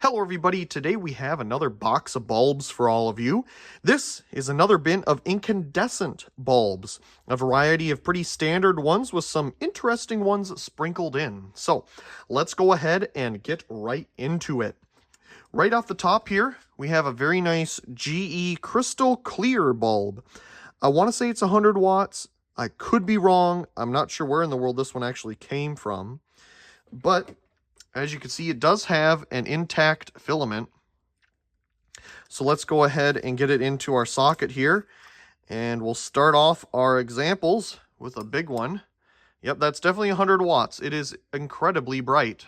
Hello everybody, today we have another box of bulbs for all of you. This is another bin of incandescent bulbs, a variety of pretty standard ones with some interesting ones sprinkled in. So let's go ahead and get right into it. Right off the top here, we have a very nice GE crystal clear bulb. I want to say it's 100 watts. I could be wrong. I'm not sure where in the world this one actually came from, but as you can see, it does have an intact filament. So let's go ahead and get it into our socket here. And we'll start off our examples with a big one. Yep, that's definitely 100 watts. It is incredibly bright.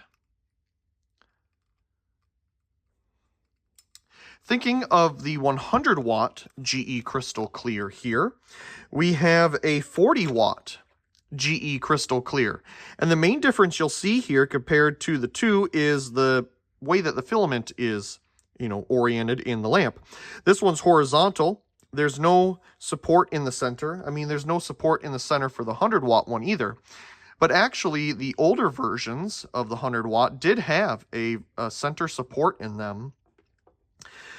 Thinking of the 100 watt GE Crystal Clear here, we have a 40 watt GE Crystal Clear. And the main difference you'll see here compared to the two is the way that the filament is, oriented in the lamp. This one's horizontal. There's no support in the center. There's no support in the center for the 100 watt one either. But actually, the older versions of the 100 watt did have a center support in them.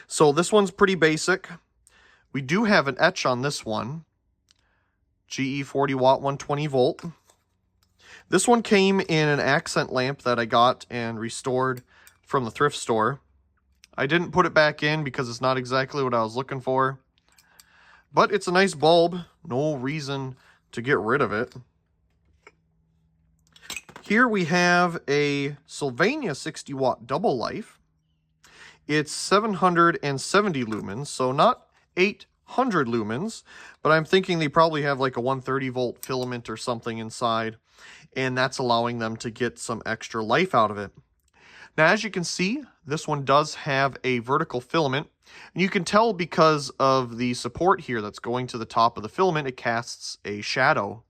So this one's pretty basic. We do have an etch on this one. GE 40 watt 120 volt. This one came in an accent lamp that I got and restored from the thrift store. I didn't put it back in because it's not exactly what I was looking for. But it's a nice bulb. No reason to get rid of it. Here we have a Sylvania 60 watt double life. It's 770 lumens, so not 800 lumens, but I'm thinking they probably have like a 130 volt filament or something inside, and that's allowing them to get some extra life out of it. Now, as you can see, this one does have a vertical filament, and you can tell because of the support here that's going to the top of the filament, it casts a shadow.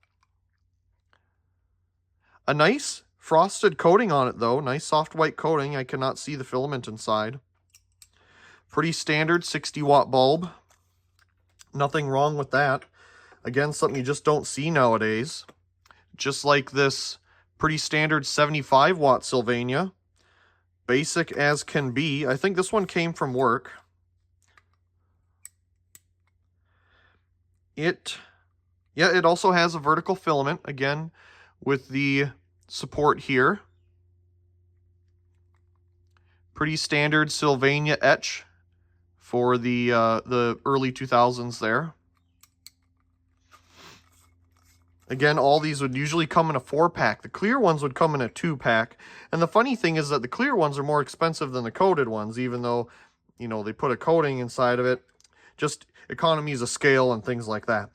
A nice frosted coating on it though, nice soft white coating. I cannot see the filament inside. Pretty standard 60 watt bulb. Nothing wrong with that. Again, something you just don't see nowadays. Just like this pretty standard 75 watt Sylvania. Basic as can be. I think this one came from work. It also has a vertical filament, again, with the support here. Pretty standard Sylvania etch for the early 2000s there. Again, all these would usually come in a 4-pack. The clear ones would come in a 2-pack. And the funny thing is that the clear ones are more expensive than the coated ones, even though, they put a coating inside of it. Just economies of scale and things like that.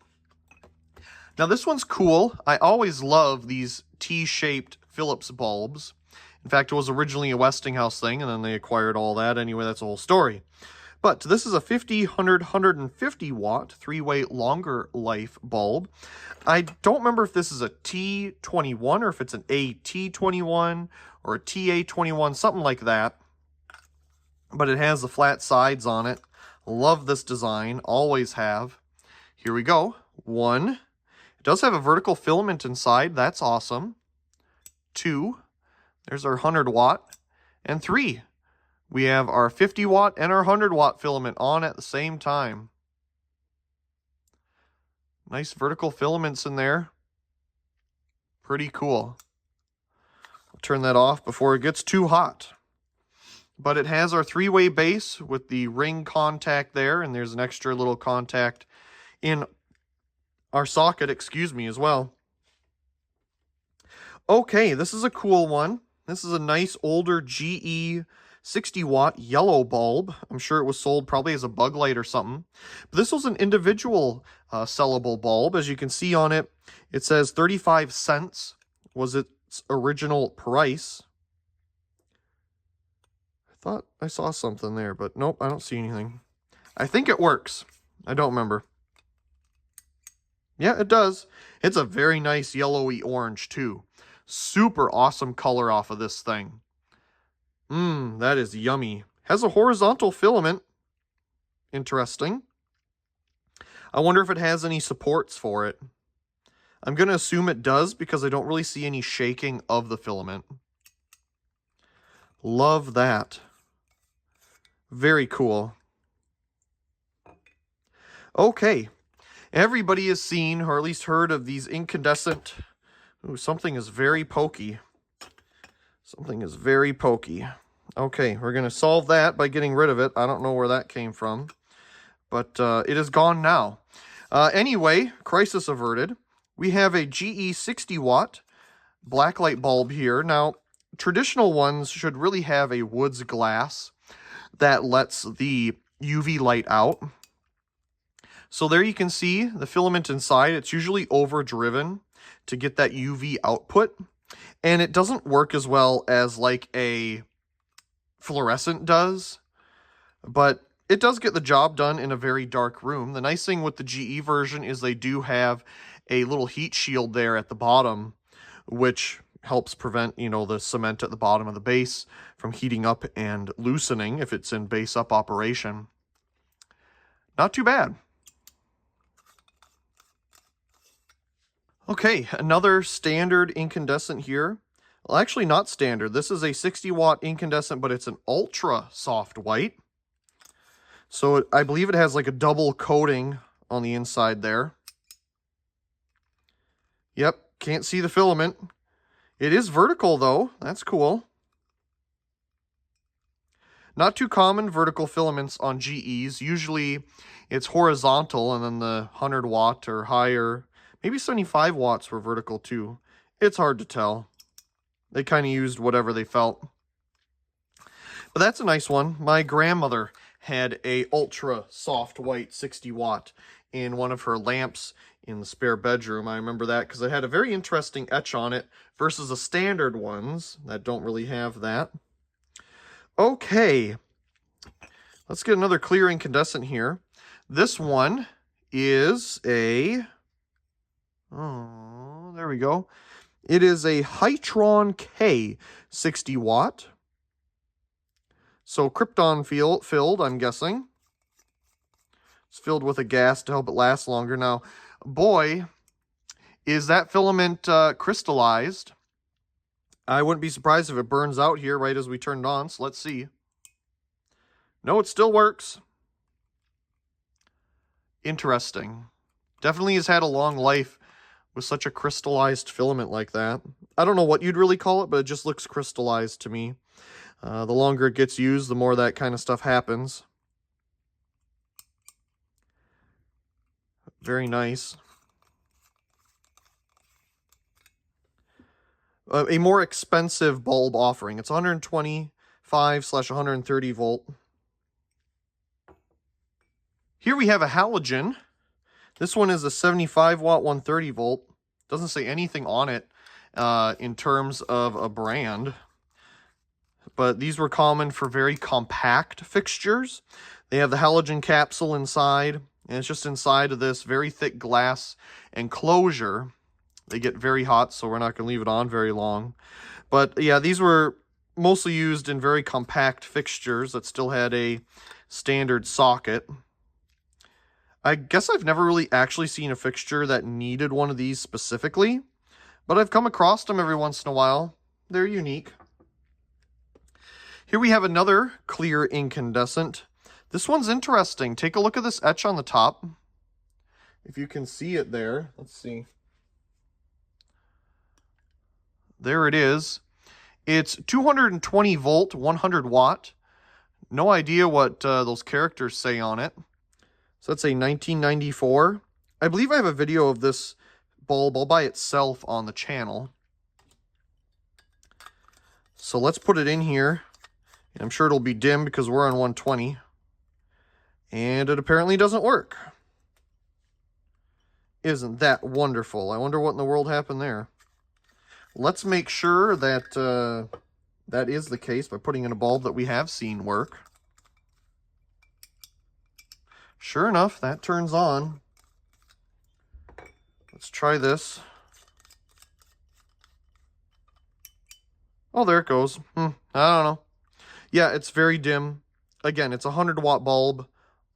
Now this one's cool. I always love these T-shaped Phillips bulbs. In fact, it was originally a Westinghouse thing, and then they acquired all that. Anyway, that's a whole story. But this is a 50, 100, 150 watt, 3-way longer life bulb. I don't remember if this is a T21 or if it's an AT21 or a TA21, something like that. But it has the flat sides on it. Love this design, always have. Here we go. 1. It does have a vertical filament inside. That's awesome. 2. There's our 100 watt. And 3. We have our 50 watt and our 100 watt filament on at the same time. Nice vertical filaments in there. Pretty cool. I'll turn that off before it gets too hot. But it has our 3-way base with the ring contact there, and there's an extra little contact in our socket, as well. Okay, this is a cool one. This is a nice older GE 60 watt yellow bulb. I'm sure it was sold probably as a bug light or something. But this was an individual sellable bulb. As you can see on it, it says 35 cents was its original price. I thought I saw something there, but nope, I don't see anything. I think it works. I don't remember. Yeah, it does. It's a very nice yellowy orange too. Super awesome color off of this thing. That is yummy. Has a horizontal filament. Interesting. I wonder if it has any supports for it. I'm going to assume it does because I don't really see any shaking of the filament. Love that. Very cool. Okay. Everybody has seen, or at least heard of these incandescent... Ooh, something is very pokey. Something is very pokey. Okay, we're going to solve that by getting rid of it. I don't know where that came from, but it is gone now. Anyway, crisis averted. We have a GE 60 watt blacklight bulb here. Now, traditional ones should really have a woods glass that lets the UV light out. So there you can see the filament inside. It's usually overdriven to get that UV output, and it doesn't work as well as like a fluorescent does, but it does get the job done in a very dark room. The nice thing with the GE version is they do have a little heat shield there at the bottom, which helps prevent, you know, the cement at the bottom of the base from heating up and loosening if it's in base up operation. Not too bad. Okay, another standard incandescent here. Well, actually not standard. This is a 60 watt incandescent, but it's an ultra soft white. So I believe it has like a double coating on the inside there. Yep, can't see the filament. It is vertical though, that's cool. Not too common vertical filaments on GEs. Usually it's horizontal, and then the 100 watt or higher, maybe 75 watts were vertical too. It's hard to tell. They kind of used whatever they felt. But that's a nice one. My grandmother had a ultra soft white 60 watt in one of her lamps in the spare bedroom. I remember that because it had a very interesting etch on it versus the standard ones that don't really have that. Okay, let's get another clear incandescent here. This one is a... Oh, there we go. It is a Hydron K 60 watt. So krypton filled, I'm guessing. It's filled with a gas to help it last longer. Now, boy, is that filament crystallized. I wouldn't be surprised if it burns out here right as we turn it on, so let's see. No, it still works. Interesting. Definitely has had a long life with such a crystallized filament like that. I don't know what you'd really call it, but it just looks crystallized to me. The longer it gets used, the more that kind of stuff happens. Very nice. A more expensive bulb offering. It's 125/130 volt. Here we have a halogen. This one is a 75 watt 130 volt. Doesn't say anything on it in terms of a brand. But these were common for very compact fixtures. They have the halogen capsule inside, and it's just inside of this very thick glass enclosure. They get very hot, so we're not going to leave it on very long. But yeah, these were mostly used in very compact fixtures that still had a standard socket. I guess I've never really actually seen a fixture that needed one of these specifically, but I've come across them every once in a while. They're unique. Here we have another clear incandescent. This one's interesting. Take a look at this etch on the top. If you can see it there. Let's see. There it is. It's 220 volt, 100 watt. No idea what those characters say on it. So that's a 1994. I believe I have a video of this bulb all by itself on the channel. So let's put it in here. I'm sure it'll be dim because we're on 120. And it apparently doesn't work. Isn't that wonderful? I wonder what in the world happened there. Let's make sure that that is the case by putting in a bulb that we have seen work. Sure enough, that turns on. Let's try this. Oh, there it goes. I don't know. Yeah, it's very dim. Again, it's a 100 watt bulb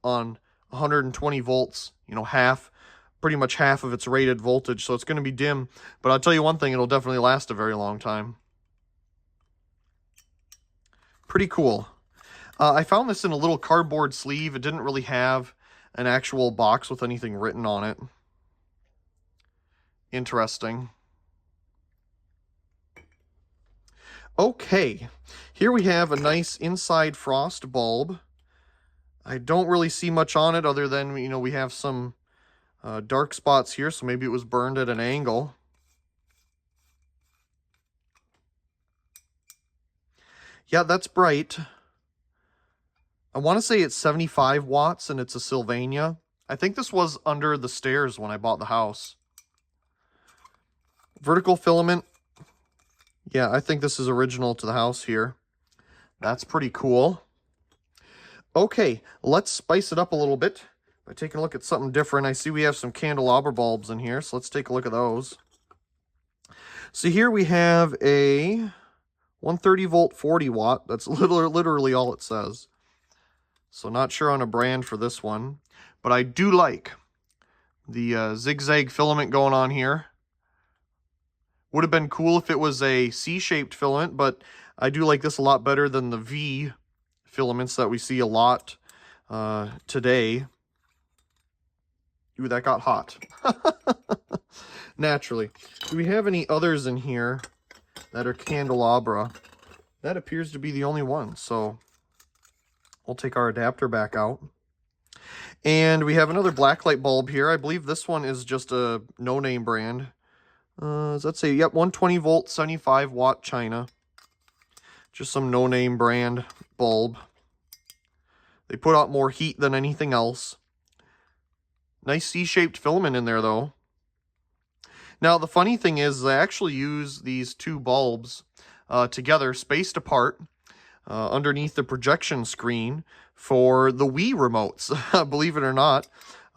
on 120 volts, you know, pretty much half of its rated voltage, so it's going to be dim. But I'll tell you one thing, it'll definitely last a very long time. Pretty cool. I found this in a little cardboard sleeve. It didn't really have an actual box with anything written on it. Interesting. Okay, here we have a nice inside frost bulb. I don't really see much on it other than, you know, we have some dark spots here, so maybe it was burned at an angle. Yeah, that's bright. I want to say it's 75 watts and it's a Sylvania. I think this was under the stairs when I bought the house. Vertical filament. Yeah, I think this is original to the house here. That's pretty cool. Okay, let's spice it up a little bit by taking a look at something different. I see we have some candelabra bulbs in here, so let's take a look at those. So here we have a 130 volt 40 watt. That's literally all it says. So not sure on a brand for this one, but I do like the zigzag filament going on here. Would have been cool if it was a C-shaped filament, but I do like this a lot better than the V filaments that we see a lot today. Ooh, that got hot. Naturally. Do we have any others in here that are candelabra? That appears to be the only one, so we'll take our adapter back out. And we have another blacklight bulb here. I believe this one is just a no-name brand. Let's say, yep, 120 volt, 75 watt China. Just some no-name brand bulb. They put out more heat than anything else. Nice C-shaped filament in there, though. Now, the funny thing is, I actually use these two bulbs together, spaced apart, underneath the projection screen for the Wii remotes, believe it or not.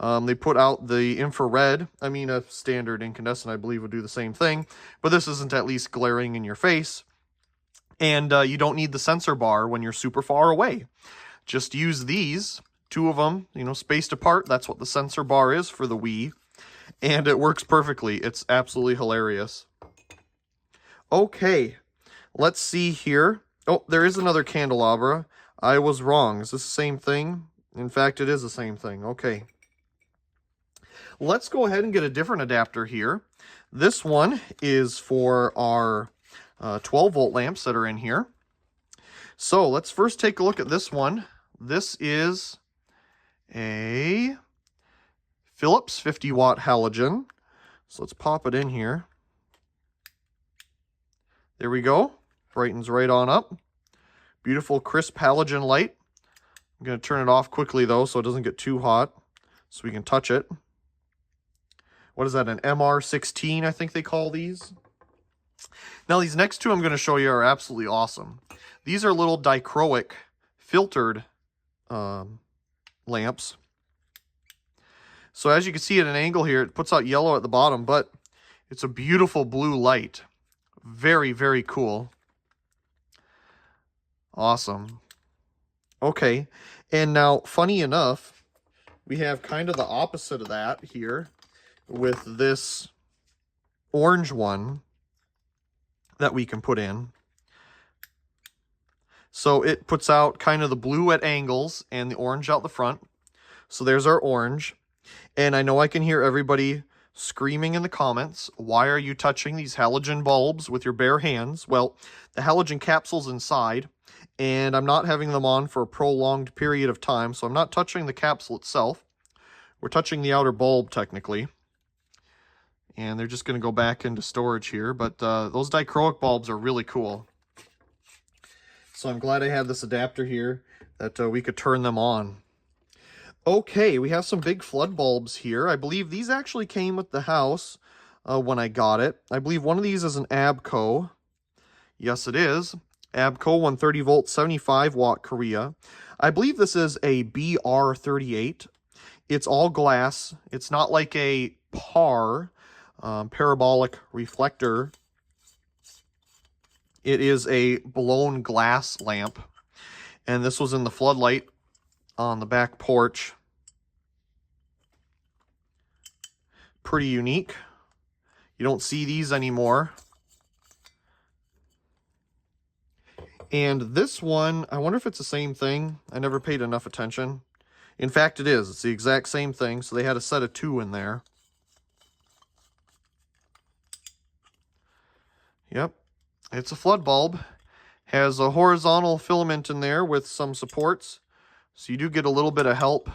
They put out the infrared. I mean, a standard incandescent, I believe, would do the same thing, but this isn't at least glaring in your face. And you don't need the sensor bar when you're super far away. Just use these, two of them, you know, spaced apart. That's what the sensor bar is for the Wii. And it works perfectly. It's absolutely hilarious. Okay, let's see here. Oh, there is another candelabra. I was wrong. Is this the same thing? In fact, it is the same thing. Okay. Let's go ahead and get a different adapter here. This one is for our 12 volt lamps that are in here. So let's first take a look at this one. This is a Philips 50 watt halogen. So let's pop it in here. There we go. Brightens right on up. Beautiful crisp halogen light. I'm going to turn it off quickly though so it doesn't get too hot so we can touch it. What is that, an MR16 I think they call these? Now these next two I'm going to show you are absolutely awesome. These are little dichroic filtered lamps. So as you can see at an angle here, it puts out yellow at the bottom, but it's a beautiful blue light. Very, very cool. Awesome. Okay, and now funny enough, we have kind of the opposite of that here with this orange one that we can put in. So it puts out kind of the blue at angles and the orange out the front. So there's our orange. And I know I can hear everybody screaming in the comments, why are you touching these halogen bulbs with your bare hands? Well, the halogen capsule's inside, and I'm not having them on for a prolonged period of time, so I'm not touching the capsule itself. We're touching the outer bulb, technically. And they're just going to go back into storage here, but those dichroic bulbs are really cool. So I'm glad I have this adapter here that we could turn them on. Okay, we have some big flood bulbs here. I believe these actually came with the house when I got it. I believe one of these is an Abco. Yes, it is. Abco 130 volt 75 watt Korea. I believe this is a BR38. It's all glass. It's not like a PAR, parabolic reflector. It is a blown glass lamp. And this was in the floodlight on the back porch. Pretty unique. You don't see these anymore. And this one, I wonder if it's the same thing. I never paid enough attention. In fact, it is. It's the exact same thing. So they had a set of 2 in there. Yep. It's a flood bulb. Has a horizontal filament in there with some supports. So you do get a little bit of help.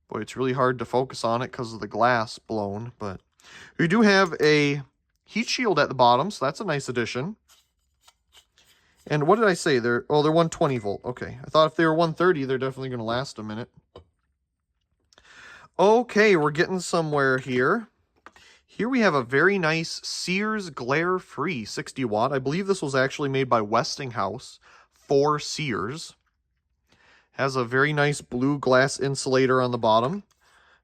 Boy, it's really hard to focus on it because of the glass blown. But we do have a heat shield at the bottom, so that's a nice addition. And what did I say? They're 120 volt. Okay. I thought if they were 130, they're definitely going to last a minute. Okay, we're getting somewhere here. Here we have a very nice Sears glare-free 60 watt. I believe this was actually made by Westinghouse for Sears. Has a very nice blue glass insulator on the bottom,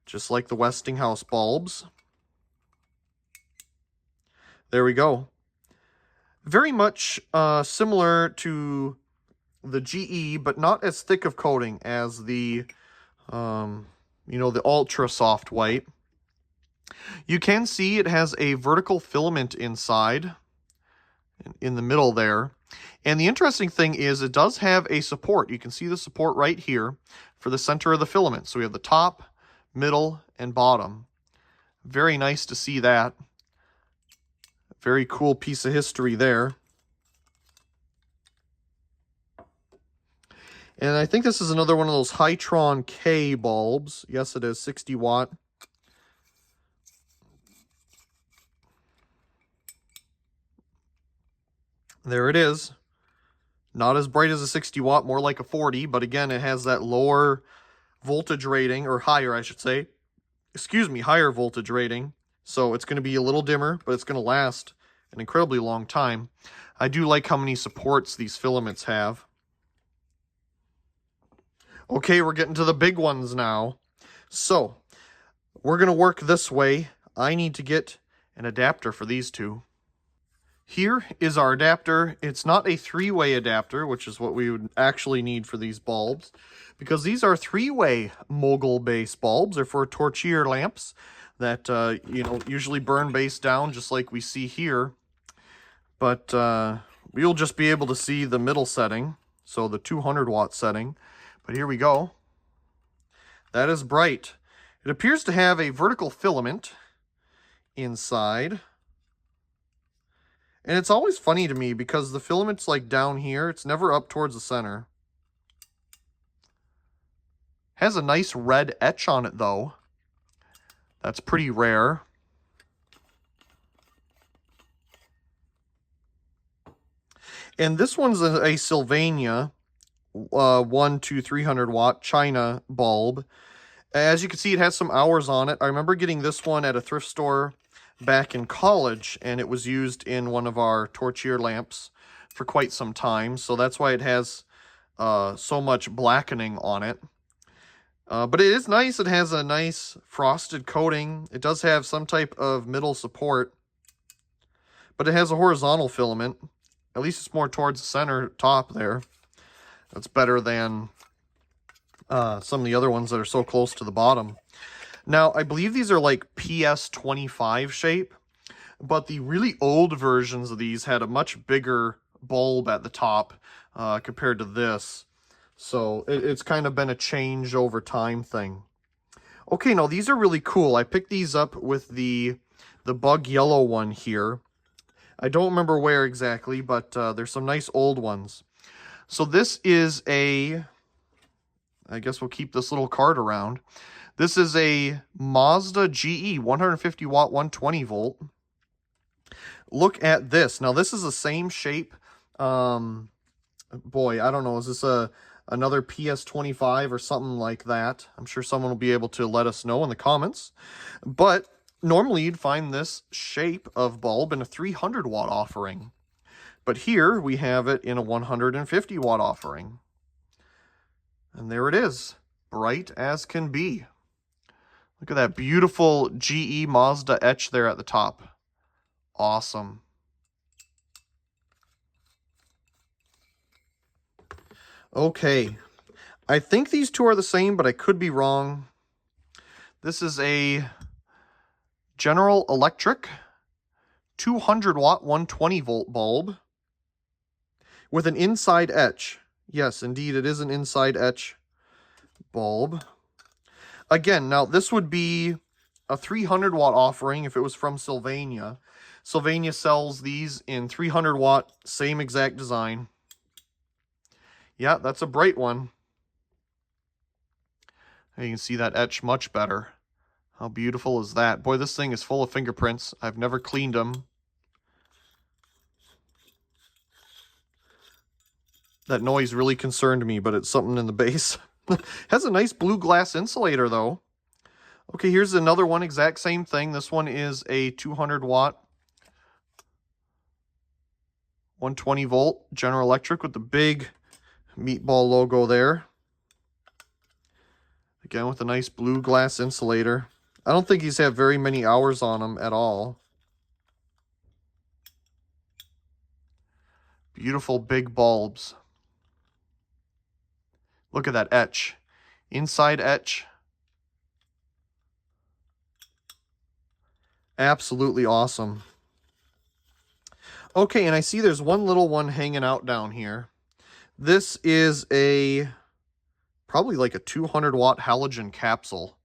just like the Westinghouse bulbs. There we go. Very much similar to the GE, but not as thick of coating as the, the ultra soft white. You can see it has a vertical filament inside, in the middle there. And the interesting thing is it does have a support. You can see the support right here for the center of the filament. So we have the top, middle, and bottom. Very nice to see that. Very cool piece of history there. And I think this is another one of those Hytron K bulbs. Yes, it is 60 watt. There it is. Not as bright as a 60 watt, more like a 40, but again, it has that lower voltage rating, or higher, I should say. Excuse me, higher voltage rating. So it's going to be a little dimmer, but it's going to last an incredibly long time. I do like how many supports these filaments have. Okay, we're getting to the big ones now. So we're going to work this way. I need to get an adapter for these two. Here is our adapter. It's not a 3-way adapter, which is what we would actually need for these bulbs, because these are 3-way Mogul base bulbs. They're for torchlight lamps that usually burn base down, just like we see here. But we'll just be able to see the middle setting, so the 200 watt setting. But here we go. That is bright. It appears to have a vertical filament inside. And it's always funny to me because the filament's like down here. It's never up towards the center. Has a nice red etch on it though. That's pretty rare. And this one's a Sylvania 1 to 300 watt China bulb. As you can see, it has some hours on it. I remember getting this one at a thrift store back in college, and it was used in one of our torchlight lamps for quite some time. So that's why it has so much blackening on it. But it is nice. It has a nice frosted coating. It does have some type of middle support, but it has a horizontal filament. At least it's more towards the center top there. That's better than some of the other ones that are so close to the bottom. Now, I believe these are like PS25 shape, but the really old versions of these had a much bigger bulb at the top compared to this. So it's kind of been a change over time thing. Okay, now these are really cool. I picked these up with the bug yellow one here. I don't remember where exactly, but there's some nice old ones. So this is I guess we'll keep this little card around. This is a Mazda GE 150 watt 120 volt. Look at this. Now this is the same shape. Boy, I don't know. Is this another PS25 or something like that? I'm sure someone will be able to let us know in the comments. But normally you'd find this shape of bulb in a 300 watt offering. But here we have it in a 150 watt offering. And there it is, bright as can be. Look at that beautiful GE Mazda etch there at the top. Awesome. Okay, I think these two are the same, but I could be wrong. This is a General Electric 200 watt 120 volt bulb. with an inside etch. Yes, indeed, it is an inside etch bulb. Again, now this would be a 300 watt offering if it was from Sylvania. Sylvania sells these in 300 watt, same exact design. Yeah, that's a bright one. You can see that etch much better. How beautiful is that? Boy, this thing is full of fingerprints. I've never cleaned them. That noise really concerned me, but it's something in the base. Has a nice blue glass insulator, though. Okay, here's another one, exact same thing. This one is a 200 watt, 120 volt General Electric with the big meatball logo there. Again, with a nice blue glass insulator. I don't think he's had very many hours on him at all. Beautiful big bulbs. Look at that etch. Inside etch. Absolutely awesome. Okay, and I see there's one little one hanging out down here. This is probably like a 200 watt halogen capsule.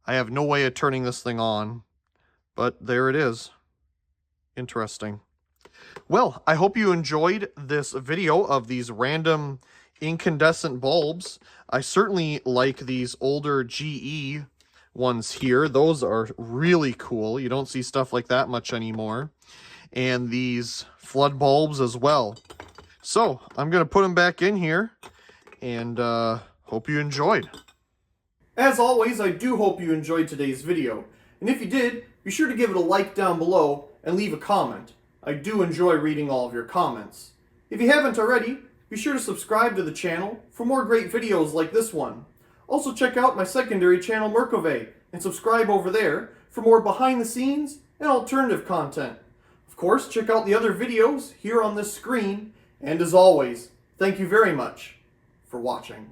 I have no way of turning this thing on, but there it is. Interesting. Well, I hope you enjoyed this video of these random incandescent bulbs. I certainly like these older GE ones here. Those are really cool. You don't see stuff like that much anymore. And these flood bulbs as well. So I'm going to put them back in here and hope you enjoyed. As always, I do hope you enjoyed today's video. And if you did, be sure to give it a like down below and leave a comment. I do enjoy reading all of your comments. If you haven't already, be sure to subscribe to the channel for more great videos like this one. Also check out my secondary channel Merkove and subscribe over there for more behind the scenes and alternative content. Of course, check out the other videos here on this screen, and as always, thank you very much for watching.